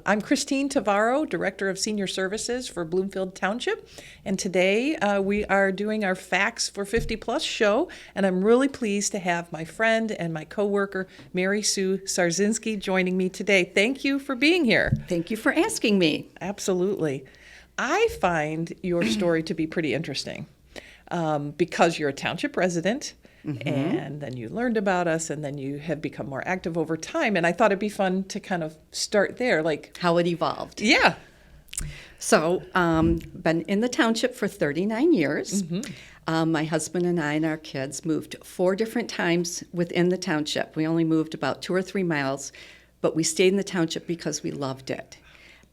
I'm Christine Tvaroha, Director of Senior Services for Bloomfield Township, and today we are doing our Facts for 50 Plus show, and I'm really pleased to have my friend and my coworker, Mary Sue Sarzynski, joining me today. Thank you for being here. Thank you for asking me. Absolutely. I find your story to be pretty interesting because you're a township resident. Mm-hmm. And then you learned about us, and then you have become more active over time. And I thought it'd be fun to kind of start there, like how it evolved. Yeah. So, been in the township for 39 years. Mm-hmm. My husband and I and our kids moved 4 different times within the township. We only moved about 2 or 3 miles, but we stayed in the township because we loved it.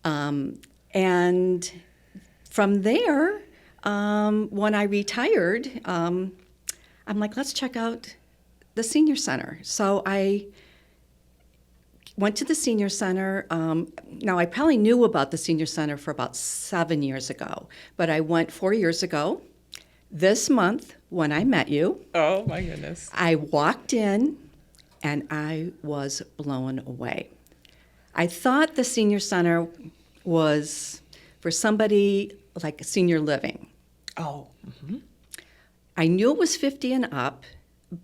And from there, when I retired, I'm like, let's check out the senior center. So I went to the senior center. Now, I probably knew about the senior center for about 7 years ago, but I went 4 years ago. This month, when I met you, oh my goodness, I walked in and I was blown away. I thought the senior center was for somebody like senior living. Oh, mm-hmm. I knew it was 50 and up,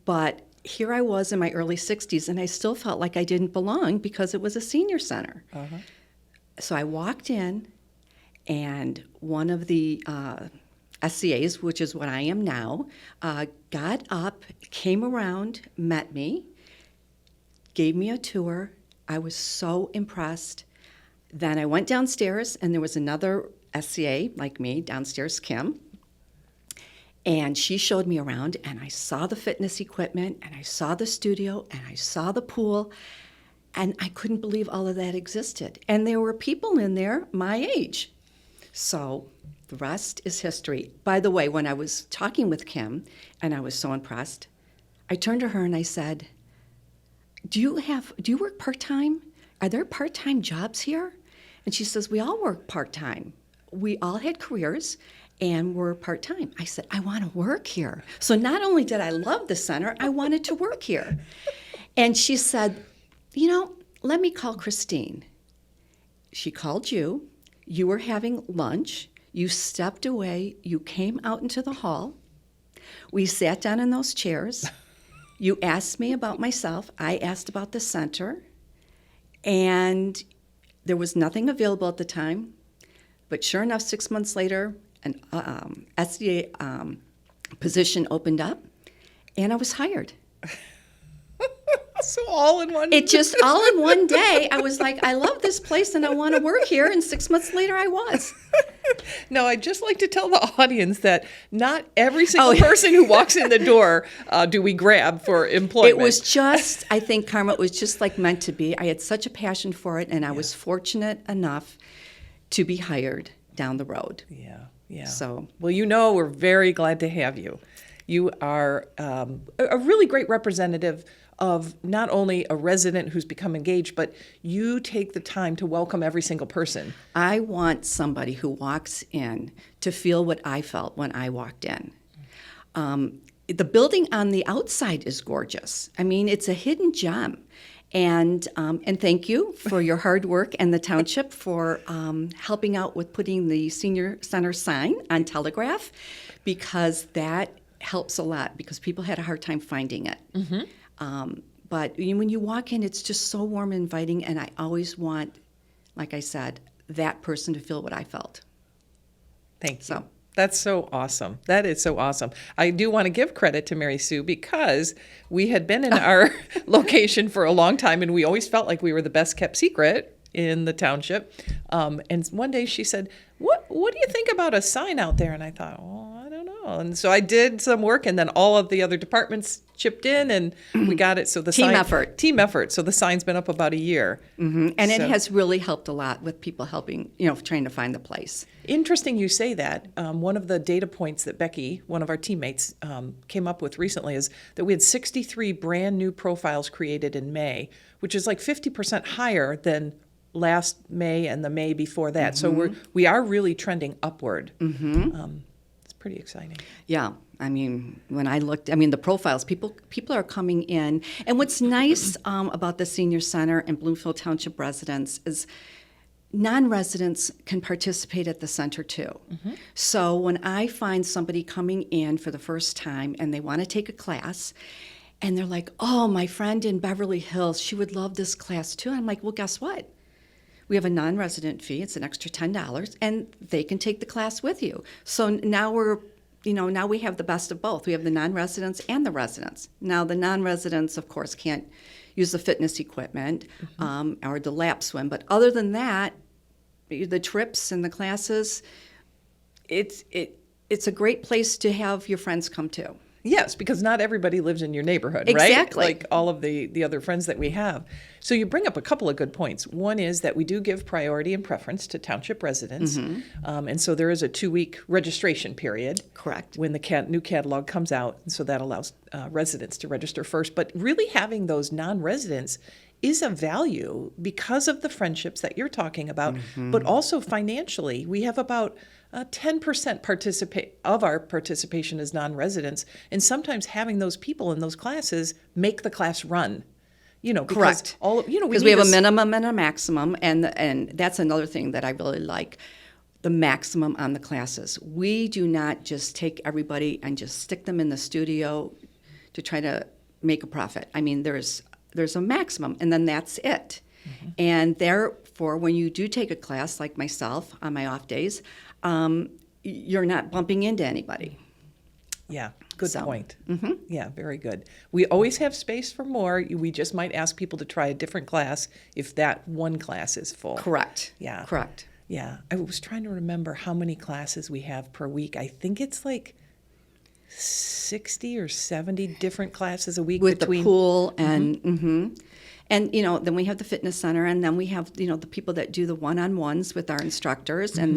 but here I was in my early 60s, and I still felt like I didn't belong because it was a senior center. Uh-huh. So I walked in, and one of the SCAs, which is what I am now, got up, came around, met me, gave me a tour. I was so impressed. Then I went downstairs, and there was another SCA like me downstairs, Kim. And she showed me around, and I saw the fitness equipment, and I saw the studio, and I saw the pool, and I couldn't believe all of that existed. And there were people in there my age. So the rest is history. By the way, when I was talking with Kim, and I was so impressed, I turned to her and I said, do you work part-time? Are there part-time jobs here? And she says, we all work part-time. We all had careers, and we're part-time. I said, I want to work here. So not only did I love the center, I wanted to work here. And she said, let me call Christine. She called you. You were having lunch. You stepped away. You came out into the hall. We sat down in those chairs. You asked me about myself. I asked about the center. And there was nothing available at the time. But sure enough, 6 months later, an SDA position opened up, and I was hired. So all in one. It just all in one day. I was like, I love this place, and I want to work here. And 6 months later, I was. No, I'd just like to tell the audience that not every single person who walks in the door do we grab for employment. It was just, I think, Karma, it was just like meant to be. I had such a passion for it, and I was fortunate enough to be hired down the road. Yeah. So, well, we're very glad to have you. You are a really great representative of not only a resident who's become engaged, but you take the time to welcome every single person. I want somebody who walks in to feel what I felt when I walked in. The building on the outside is gorgeous. I mean, it's a hidden gem. And thank you for your hard work and the township for helping out with putting the senior center sign on Telegraph, because that helps a lot because people had a hard time finding it. Mm-hmm. But when you walk in, it's just so warm and inviting, and I always want, like I said, that person to feel what I felt. Thank you. That's so awesome. That is so awesome. I do want to give credit to Mary Sue because we had been in our location for a long time, and we always felt like we were the best kept secret in the township. And one day she said, what do you think about a sign out there? And I thought, I don't know. And so I did some work, and then all of the other departments chipped in, and we got it. So the Team effort. So the sign's been up about a year. Mm-hmm. And it has really helped a lot with people helping, trying to find the place. Interesting you say that. One of the data points that Becky, one of our teammates, came up with recently is that we had 63 brand new profiles created in May, which is like 50% higher than last May and the May before that. Mm-hmm. So we are really trending upward. Mm-hmm. It's pretty exciting. Yeah. I mean, when I looked, the profiles, people are coming in. And what's nice about the Senior Center and Bloomfield Township residents is non-residents can participate at the center too. So when I find somebody coming in for the first time and they want to take a class and they're like, oh, my friend in Beverly Hills, she would love this class too. I'm like, well, guess what? We have a non-resident fee. It's an extra $10 and they can take the class with you. So now now we have the best of both. We have the non-residents and the residents. Now the non-residents, of course, can't use the fitness equipment or the lap swim. But other than that, the trips and the classes, it's a great place to have your friends come to. Yes, because not everybody lives in your neighborhood, right? Exactly. Like all of the other friends that we have. So you bring up a couple of good points. One is that we do give priority and preference to township residents. And so there is a 2-week registration period. Correct. When the new catalog comes out. And so that allows residents to register first. But really having those non-residents is a value because of the friendships that you're talking about, but also financially. We have about 10% of our participation as non-residents, and sometimes having those people in those classes make the class run. Because Correct. Because we have a minimum and a maximum, and that's another thing that I really like, the maximum on the classes. We do not just take everybody and just stick them in the studio to try to make a profit. I mean, there's a maximum, and then that's it. And therefore, when you do take a class like myself on my off days, you're not bumping into anybody. Yeah, good point. Yeah, very good. We always have space for more. We just might ask people to try a different class if that one class is full. Correct. Yeah. Correct. Yeah. I was trying to remember how many classes we have per week. I think it's like 60 or 70 different classes a week With between the pool and and then we have the fitness center, and then we have the people that do the one-on-ones with our instructors, and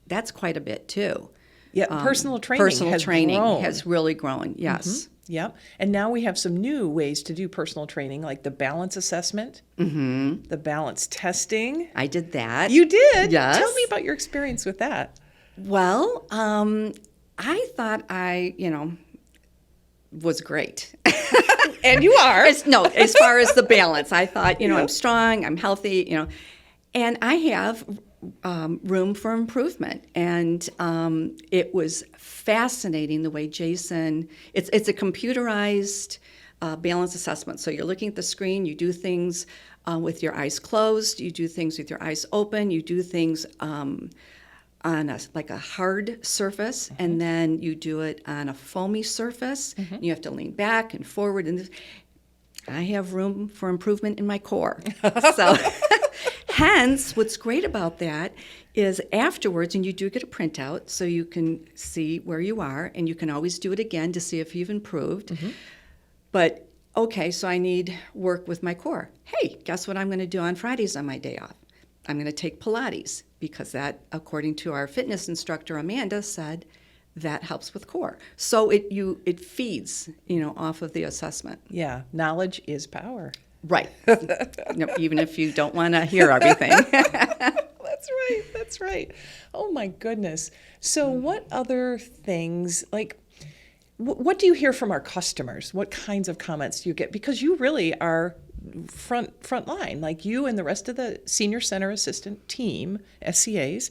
that's quite a bit too. Yeah, personal training has really grown. Yes. Yep. And now we have some new ways to do personal training, like the balance assessment, the balance testing. I did that. You did? Yes. Tell me about your experience with that. Well, I thought I was great. And you are. As far as the balance, I thought, I'm strong, I'm healthy, and I have room for improvement. And it was fascinating the way Jason, it's a computerized balance assessment. So you're looking at the screen, you do things with your eyes closed, you do things with your eyes open, you do things on a hard surface, and then you do it on a foamy surface. And you have to lean back and forward. And I have room for improvement in my core. So, hence, what's great about that is afterwards, and you do get a printout so you can see where you are, and you can always do it again to see if you've improved. But, okay, so I need work with my core. Hey, guess what I'm going to do on Fridays on my day off? I'm going to take Pilates, because that, according to our fitness instructor, Amanda, said that helps with core. So it feeds, off of the assessment. Yeah, knowledge is power. Right. Even if you don't want to hear everything. That's right. Oh, my goodness. So what other things, like, what do you hear from our customers? What kinds of comments do you get? Because you really are front line, like you and the rest of the Senior Center Assistant team, SCAs,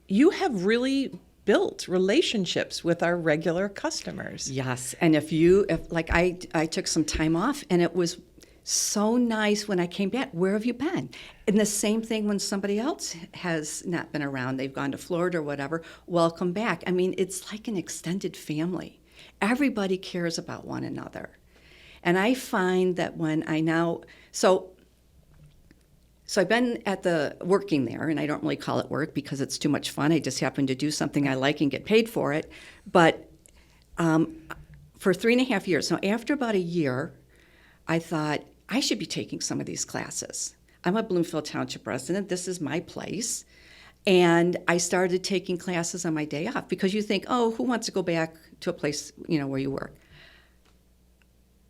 you have really built relationships with our regular customers. Yes, and if I took some time off, and it was so nice when I came back. Where have you been? And the same thing when somebody else has not been around. They've gone to Florida or whatever. Welcome back. I mean, it's like an extended family. Everybody cares about one another. And I find that when I now, so I've been working there, and I don't really call it work because it's too much fun. I just happen to do something I like and get paid for it. But for 3.5 years, so after about a year, I thought I should be taking some of these classes. I'm a Bloomfield Township resident. This is my place. And I started taking classes on my day off, because you think, oh, who wants to go back to a place, where you work?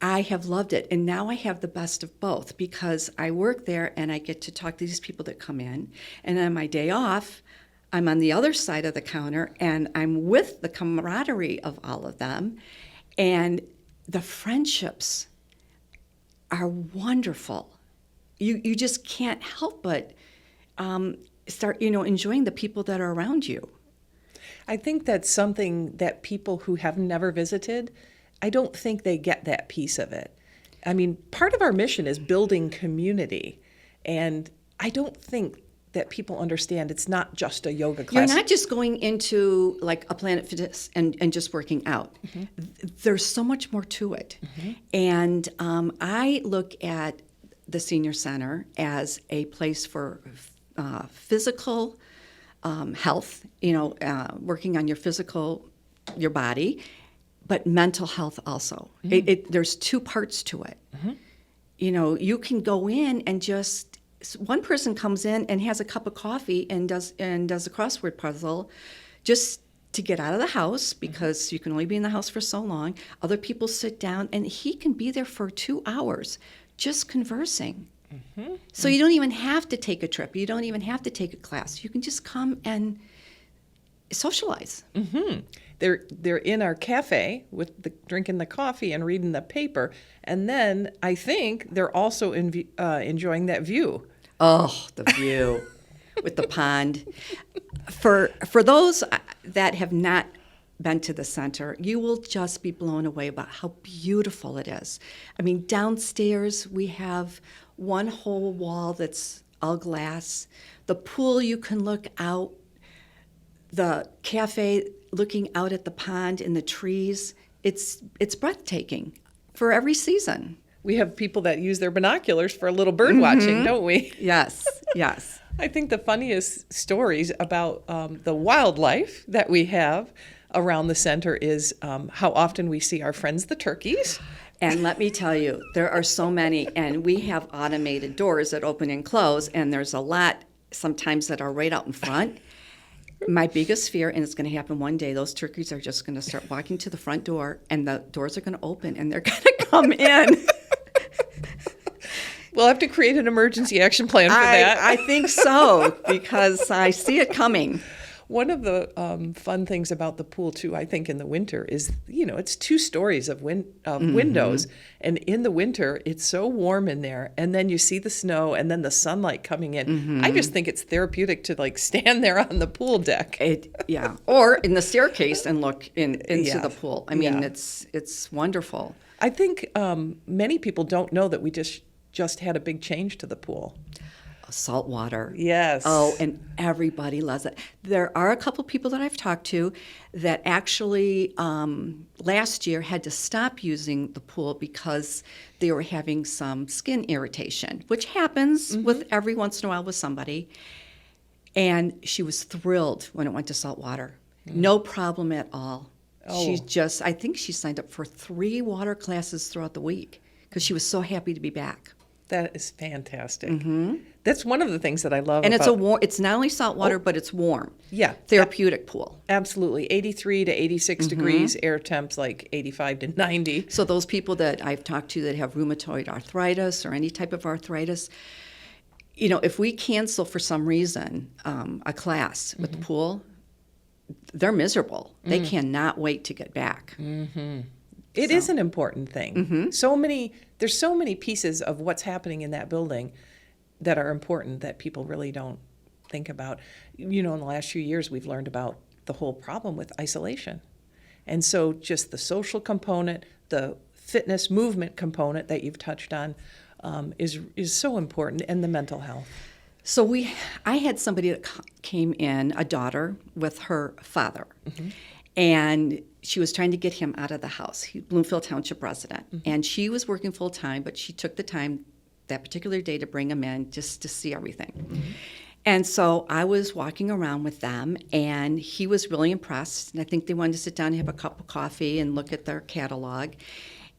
I have loved it, and now I have the best of both, because I work there and I get to talk to these people that come in, and on my day off, I'm on the other side of the counter, and I'm with the camaraderie of all of them, and the friendships are wonderful. You just can't help but, start, enjoying the people that are around you. I think that's something that people who have never visited, I don't think they get that piece of it. I mean, part of our mission is building community, and I don't think that people understand it's not just a yoga class. You're not just going into like a Planet Fitness and just working out. There's so much more to it. And I look at the Senior Center as a place for physical health, working on your body, but mental health also. There's two parts to it. You can go in and just, one person comes in and has a cup of coffee and does a crossword puzzle just to get out of the house, because you can only be in the house for so long. Other people sit down and he can be there for 2 hours just conversing. So you don't even have to take a trip. You don't even have to take a class. You can just come and socialize. They're in our cafe with drinking the coffee and reading the paper, and then I think they're also enjoying that view. Oh, the view with the pond. For those that have not been to the center, you will just be blown away about how beautiful it is. I mean, downstairs we have one whole wall that's all glass. The pool, you can look out. The cafe, looking out at the pond and the trees. It's breathtaking for every season. We have people that use their binoculars for a little bird watching, don't we? Yes. I think the funniest stories about the wildlife that we have around the center is how often we see our friends, the turkeys. And let me tell you, there are so many, and we have automated doors that open and close, and there's a lot sometimes that are right out in front. My biggest fear, and it's going to happen one day, those turkeys are just going to start walking to the front door, and the doors are going to open, and they're going to come in. We'll have to create an emergency action plan for that. I think so, because I see it coming. One of the fun things about the pool, too, I think in the winter is, it's 2 stories of windows. And in the winter, it's so warm in there. And then you see the snow and then the sunlight coming in. I just think it's therapeutic to, stand there on the pool deck. Or in the staircase and look into the pool. I mean, it's wonderful. I think many people don't know that we just had a big change to the pool. Saltwater. Yes. Oh, and everybody loves it. There are a couple people that I've talked to that actually last year had to stop using the pool because they were having some skin irritation, which happens with every once in a while with somebody. And she was thrilled when it went to saltwater. No problem at all. Oh. I think she signed up for 3 water classes throughout the week because she was so happy to be back. That is fantastic. That's one of the things that I love. And it's not only salt water, but it's warm. Yeah. Therapeutic pool. Absolutely. 83 to 86 degrees, air temps like 85 to 90. So those people that I've talked to that have rheumatoid arthritis or any type of arthritis, if we cancel for some reason a class with the pool, they're miserable. They cannot wait to get back. It is an important thing. There's so many pieces of what's happening in that building that are important that people really don't think about. In the last few years, we've learned about the whole problem with isolation. And so just the social component, the fitness movement component that you've touched on is so important, and the mental health. So I had somebody that came in, a daughter, with her father. And she was trying to get him out of the house. He's Bloomfield Township resident. And she was working full time, but she took the time that particular day to bring him in just to see everything. And so I was walking around with them, and he was really impressed. And I think they wanted to sit down and have a cup of coffee and look at their catalog.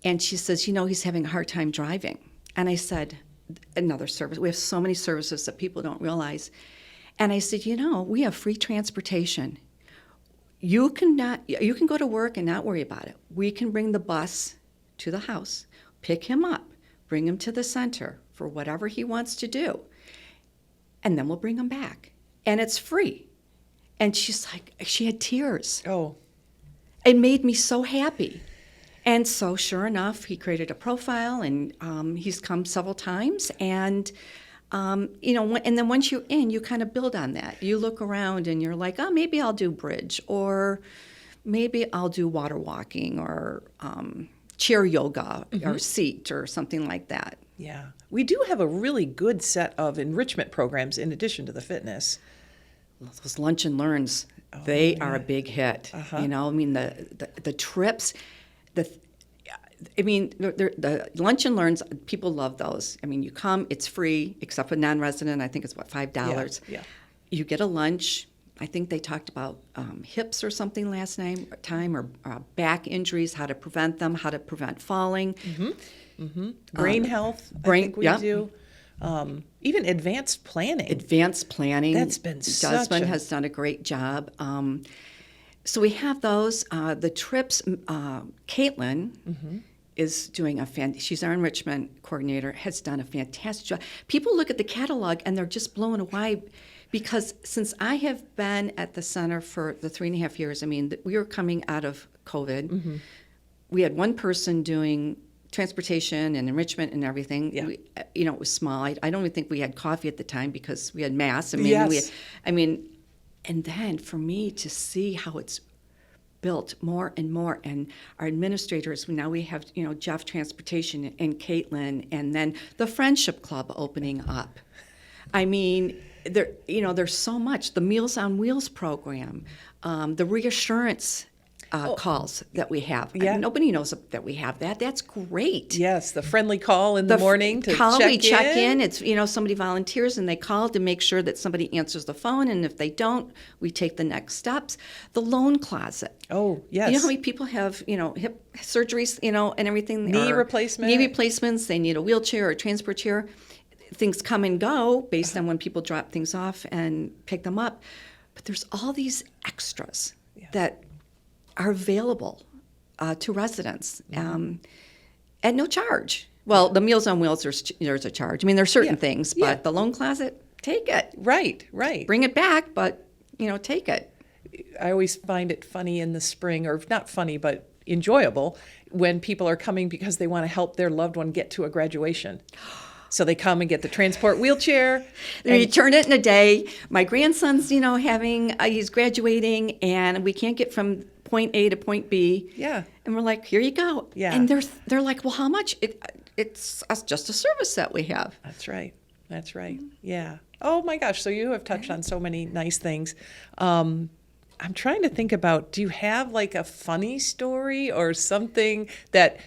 And she says, he's having a hard time driving. And I said, another service. We have so many services that people don't realize. And I said, we have free transportation. You can go to work and not worry about it. We can bring the bus to the house, pick him up, bring him to the center for whatever he wants to do, and then we'll bring him back. And it's free. And she had tears. Oh. It made me so happy. And so sure enough, he created a profile, and he's come several times, and And then once you're in, you kind of build on that. You look around and you're like, oh, maybe I'll do bridge, or maybe I'll do water walking, or chair yoga, or seat, or something like that. Yeah. We do have a really good set of enrichment programs in addition to the fitness. Those lunch and learns, they are a big hit. The trips, the lunch and learns, people love those. I mean, you come, it's free, except for non-resident. I think it's $5. Yeah. You get a lunch. I think they talked about hips or something last time, or back injuries, how to prevent them, how to prevent falling. Brain health, I think we do. Even advanced planning. Advanced planning. That's been Desmond has done a great job. So we have those. The trips, Caitlin is doing she's our enrichment coordinator, has done a fantastic job. People look at the catalog and they're just blown away, because since I have been at the center for the 3.5 years, I mean, we were coming out of COVID. We had one person doing transportation and enrichment and everything. Yeah. It was small. I don't even think we had coffee at the time because we had mass. And then for me to see how it's built more and more, and our administrators, now we have, Jeff Transportation and Caitlin, and then the Friendship Club opening up. I mean, there's so much. The Meals on Wheels program, the reassurance calls that we have. Yeah. Nobody knows that we have that. That's great. Yes, the friendly call in the morning to call, check we check in. It's, somebody volunteers and they call to make sure that somebody answers the phone, and if they don't, we take the next steps. The loan closet. Oh, yes. You know how many people have, hip surgeries, and everything? Knee replacement. Knee replacements. They need a wheelchair or a transport chair. Things come and go based on when people drop things off and pick them up. But there's all these extras that are available to residents at no charge. Well, the Meals on Wheels, there's a charge. I mean, there's certain things, but the loan closet, take it. Right. Bring it back, but, take it. I always find it funny in the spring, or not funny, but enjoyable, when people are coming because they want to help their loved one get to a graduation. So they come and get the transport wheelchair. They return it in a day. My grandson's, he's graduating, and we can't get from point A to point B. Yeah. And we're like, here you go. Yeah. And they're like, well, how much? It's just a service that we have. That's right. Yeah. Oh my gosh. So you have touched on so many nice things. I'm trying to think about, do you have like a funny story or something that,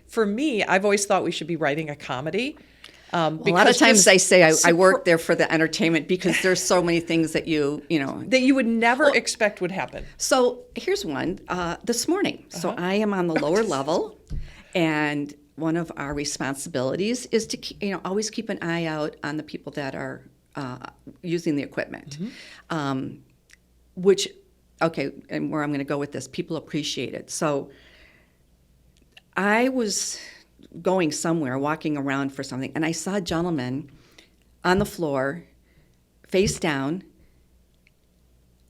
for me, I've always thought we should be writing a comedy. A lot of times I say I work there for the entertainment, because there's so many things that that you would never expect would happen. So here's one this morning. So I am on the lower level, and one of our responsibilities is to always keep an eye out on the people that are using the equipment. And where I'm going to go with this, people appreciate it. So I was going somewhere, walking around for something, and I saw a gentleman on the floor, face down,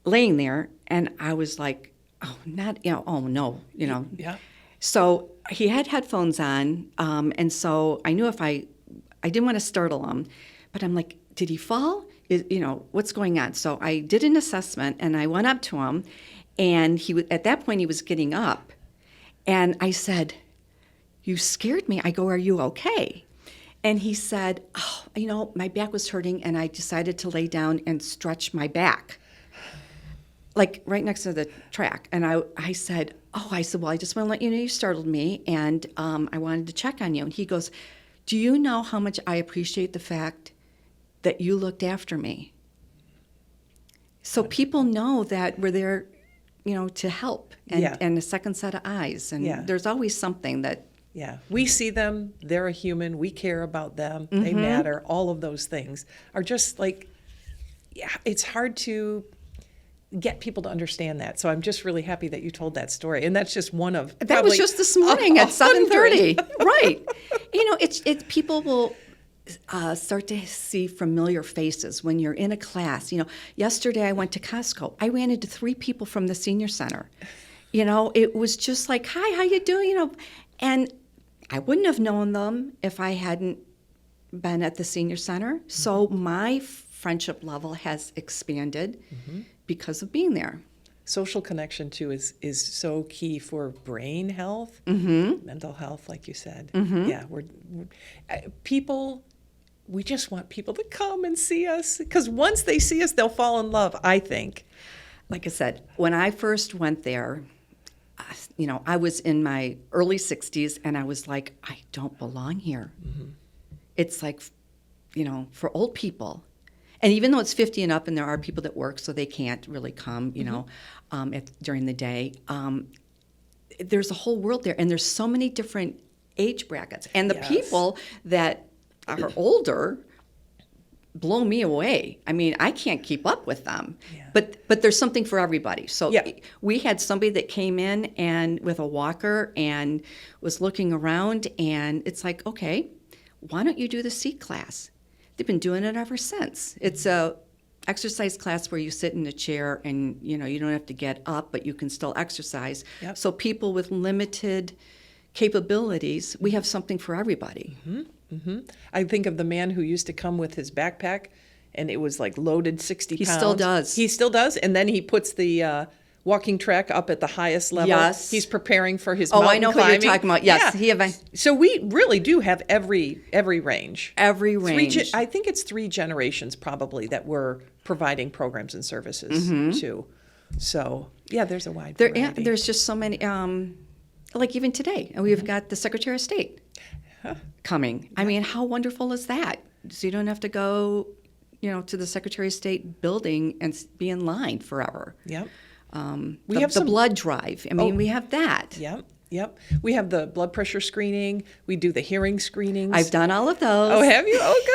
laying there, and I was like, oh no. Yeah. So he had headphones on, and so I knew I didn't want to startle him, but I'm like, did he fall? What's going on? So I did an assessment, and I went up to him, and at that point he was getting up, and I said, you scared me. I go, are you okay? And he said, oh, my back was hurting, and I decided to lay down and stretch my back, like right next to the track. And I said, well, I just want to let you know you startled me, and I wanted to check on you. And he goes, do you know how much I appreciate the fact that you looked after me? So people know that we're there, to help, and a second set of eyes. And there's always something that. Yeah, we see them, they're a human, we care about them, they matter, all of those things are just it's hard to get people to understand that. So I'm just really happy that you told that story. And that's just one of That was just this morning at 7:30. Right. It's people will start to see familiar faces when you're in a class. Yesterday I went to Costco. I ran into 3 people from the senior center. It was just like, hi, how you doing? And I wouldn't have known them if I hadn't been at the senior center. So my friendship level has expanded because of being there. Social connection too is so key for brain health, mental health, like you said. Yeah, people. We just want people to come and see us, because once they see us, they'll fall in love, I think. Like I said, when I first went there, I was in my early 60s, and I was like, I don't belong here. It's like, for old people. And even though it's 50 and up, and there are people that work, so they can't really come, during the day, there's a whole world there. And there's so many different age brackets. And the people that are older blow me away. I mean, I can't keep up with them. Yeah. But there's something for everybody. So we had somebody that came in and with a walker and was looking around, and it's like, okay, why don't you do the seat class? They've been doing it ever since. It's a exercise class where you sit in a chair and you don't have to get up, but you can still exercise. Yep. So people with limited capabilities, we have something for everybody. I think of the man who used to come with his backpack, and it was like loaded 60 pounds. He still does. He still does, and then he puts the walking track up at the highest level. Yes. He's preparing for his mountain climbing. Oh, I know what you're talking about. Yes. Yeah. So we really do have every range. Every range. I think it's 3 generations probably that we're providing programs and services to. So, yeah, there's a wide variety. There's just so many, like even today, and we've got the Secretary of State coming. I mean, how wonderful is that? So you don't have to go, to the Secretary of State building and be in line forever. Yep. We have the blood drive. I mean, we have that. Yep. We have the blood pressure screening. We do the hearing screenings. I've done all of those. Oh, have you? Oh,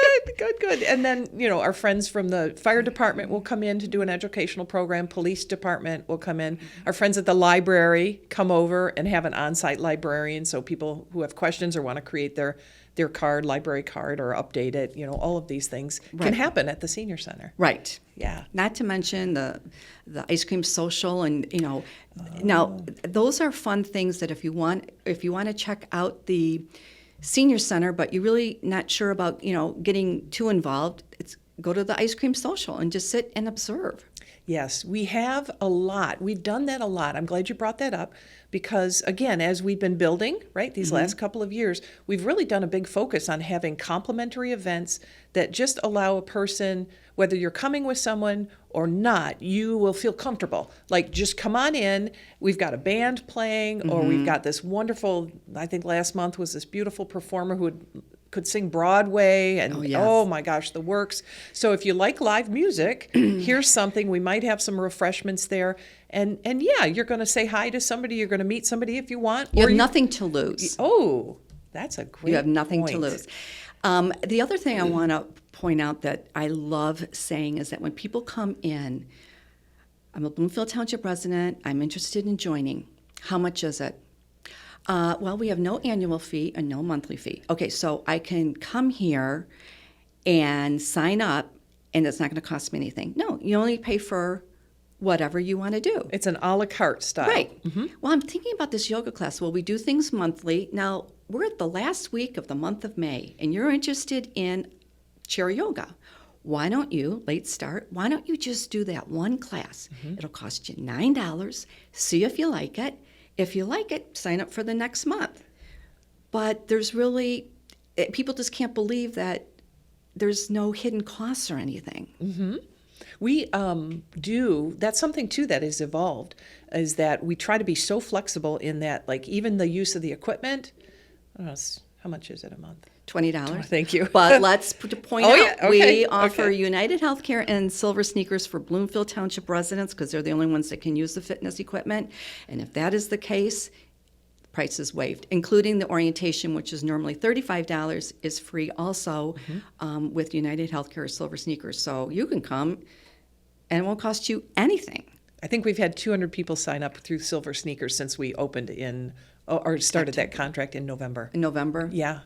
good. And then, our friends from the fire department will come in to do an educational program. Police department will come in. Our friends at the library come over and have an on-site librarian, so people who have questions or want to create their library card, or update it, all of these things can happen at the senior center. Right. Yeah. Not to mention the ice cream social, and now those are fun things that if you want to check out the senior center, but you're really not sure about getting too involved, go to the ice cream social and just sit and observe. Yes, we have a lot. We've done that a lot. I'm glad you brought that up, because, again, as we've been building, these last couple of years, we've really done a big focus on having complementary events that just allow a person, whether you're coming with someone or not, you will feel comfortable. Like, just come on in. We've got a band playing, or we've got this wonderful, I think last month was this beautiful performer who could sing Broadway, and oh my gosh, the works. So if you like live music, here's something. We might have some refreshments there, and you're going to say hi to somebody. You're going to meet somebody if you want. You have nothing to lose. Oh, that's a great. You have nothing point to lose. The other thing I want to point out that I love saying is that when people come in, I'm a Bloomfield Township resident. I'm interested in joining. How much is it? Well, we have no annual fee and no monthly fee. Okay, so I can come here and sign up, and it's not going to cost me anything. No, you only pay for whatever you want to do. It's an a la carte style. Right. Well, I'm thinking about this yoga class. Well, we do things monthly. Now, we're at the last week of the month of May, and you're interested in chair yoga. Why don't you, late start, why don't you just do that one class? It'll cost you $9. See if you like it. If you like it, sign up for the next month. But there's really, people just can't believe that there's no hidden costs or anything. We do, that's something too that has evolved, is that we try to be so flexible in that, like even the use of the equipment, I don't know, how much is it a month? $20. Thank you. But let's point out, we offer United Healthcare and Silver Sneakers for Bloomfield Township residents, because they're the only ones that can use the fitness equipment. And if that is the case, price is waived, including the orientation, which is normally $35, is free also with United Healthcare or Silver Sneakers. So you can come, and it won't cost you anything. I think we've had 200 people sign up through Silver Sneakers since we opened or started that contract in November. In November? Yeah.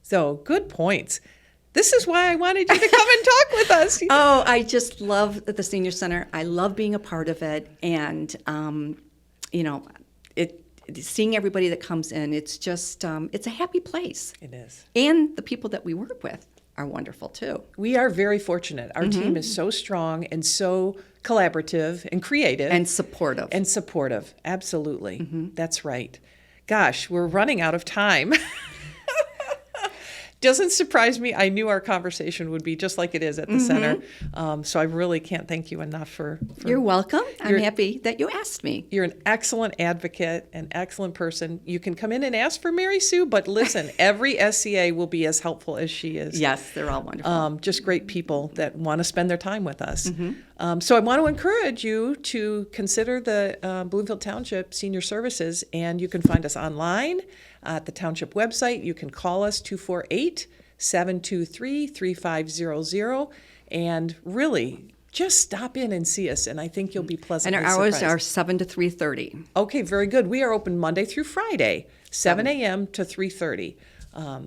So good points. This is why I wanted you to come and talk with us. Oh, I just love the Senior Center. I love being a part of it. And, seeing everybody that comes in, it's just, it's a happy place. It is. And the people that we work with are wonderful too. We are very fortunate. Our team is so strong and so collaborative and creative. And supportive. And supportive. Absolutely. That's right. Gosh, we're running out of time. Doesn't surprise me. I knew our conversation would be just like it is at the center. So I really can't thank you enough for You're welcome. I'm happy that you asked me. You're an excellent advocate, an excellent person. You can come in and ask for Mary Sue, but listen, every SCA will be as helpful as she is. Yes, they're all wonderful. Just great people that want to spend their time with us. So I want to encourage you to consider the Bloomfield Township Senior Services, and you can find us online at the township website. You can call us 248-723-3500, and really just stop in and see us, and I think you'll be pleasantly And our hours surprised. are 7 to 3:30. Okay, very good. We are open Monday through Friday, 7 a.m. to 3:30.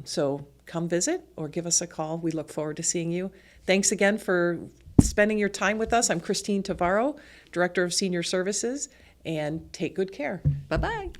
So come visit or give us a call. We look forward to seeing you. Thanks again for spending your time with us. I'm Christine Tvaroha, Director of Senior Services, and take good care. Bye-bye.